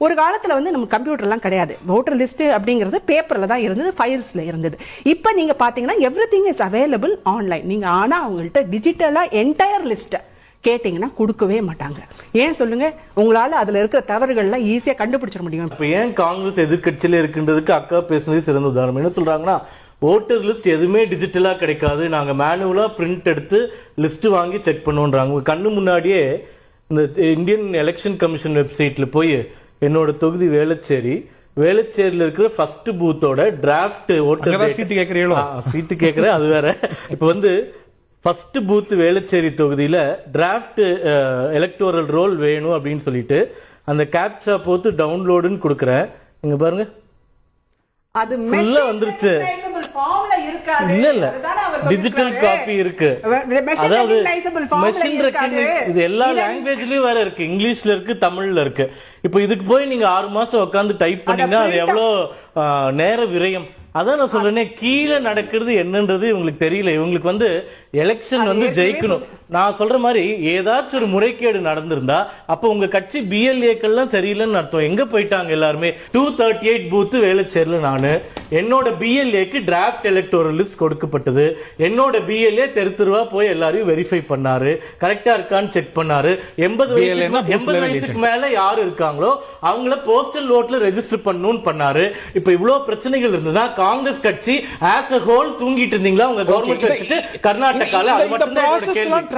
ஒரு காலத்துல வந்து நம்ம கம்ப்யூட்டர்லாம் கிடையாது. ஓட்டர் லிஸ்ட் அப்படிங்கிறது பேப்பர்ல தான் இருந்தது, ஃபைல்ஸ்ல இருந்தது. இப்ப நீங்க பாத்தீங்கன்னா எவ்ரிதிங் இஸ் அவைலபிள் ஆன்லைன். நீங்க ஆனா அவங்கள்ட்ட டிஜிட்டலா என்டையர் லிஸ்ட் கேட்டீங்கன்னா கொடுக்கவே மாட்டாங்க. ஏன் சொல்லுங்க? உங்களால அதுல இருக்கிற தவறுகள்லாம் ஈஸியா கண்டுபிடிச்சிட முடியும். இப்ப ஏன் காங்கிரஸ் எதிர்கட்சியில இருக்கின்றதுக்கு அக்கா பேசுனது சிறந்த உதாரணம். என்ன சொல்றாங்கன்னா, ஓட்டர் லிஸ்ட் எதுவுமே டிஜிட்டலா கிடைக்காது, நாங்க மேனுவலா பிரிண்ட் எடுத்து லிஸ்ட் வாங்கி செக் பண்ணுவோன்றாங்க. கண்ணு முன்னாடியே இந்த இந்தியன் எலெக்ஷன் கமிஷன் வெப்சைட்ல போய் என்னோட தொகுதி வேளச்சேரியில இருக்கிற ஃபர்ஸ்ட் பூத்தோட டிராஃப்ட் ஓட்டர் சீட்டு கேட்கறீங்களோ? சீட்டு கேட்கறேன், அது வேற. இப்ப வந்து ஃபர்ஸ்ட் பூத் வேளச்சேரி தொகுதியில டிராஃப்ட் எலக்டோரல் ரோல் வேணும் அப்படின்னு சொல்லிட்டு அந்த கேப்சா போட்டு டவுன்லோடுன்னு கொடுக்குறேன். இங்க பாருங்க, அது ஃபுல்லா வந்துருச்சு. இல்ல டிஜிட்டல் காப்பி இருக்கு. அதாவது மெஷின் ரெக்கக்னிஷன் இது எல்லா லாங்குவேஜ்லயும் வேற இருக்கு, இங்கிலீஷ்ல இருக்கு, தமிழ்ல இருக்கு. இப்போ இதுக்கு போய் நீங்க 6 மாசம் உட்காந்து டைப் பண்ணீங்கன்னா அது எவ்வளவு நேர விரயம். அதான் நான் சொல்றேனே, கீழே நடக்கிறது என்னன்றது இவங்களுக்கு தெரியல. இவங்களுக்கு வந்து எலெக்ஷன் வந்து ஜெயிக்கணும். நான் சொல்ற மாதிரி ஏதாச்சும் ஒரு முறைகேடு நடந்திருந்தா அப்ப உங்க கட்சி பிஎல்ஏக்கள்லாம் சரியில்லைன்னு அர்த்தம். எங்க போயிட்டாங்க எல்லாருமே? 238 பூத் வேளச்சேரியில நானு, என்னோட பிஎல்ஏக்கு டிராஃப்ட் எலக்டோரல் லிஸ்ட் கொடுக்கப்பட்டது. என்னோட பிஎல்ஏ தெருவா போய் எல்லாரையும் வெரிஃபை பண்ணாரு, கரெக்டா இருக்கான்னு செக் பண்ணாரு. 80 வயசுக்கு மேல யாரு இருக்காங்களோ அவங்கள போஸ்டல் ஓட்ல ரெஜிஸ்டர் பண்ணணும்னு பண்ணாரு. இப்ப இவ்வளவு பிரச்சனைகள் இருந்ததுன்னா காங்கிரஸ் கட்சி ஆஸ் அ ஹோல் தூங்கிட்டு இருந்தீங்களா? உங்க கவர்மெண்ட் வச்சுட்டு கர்நாடகால அது மட்டும் தான்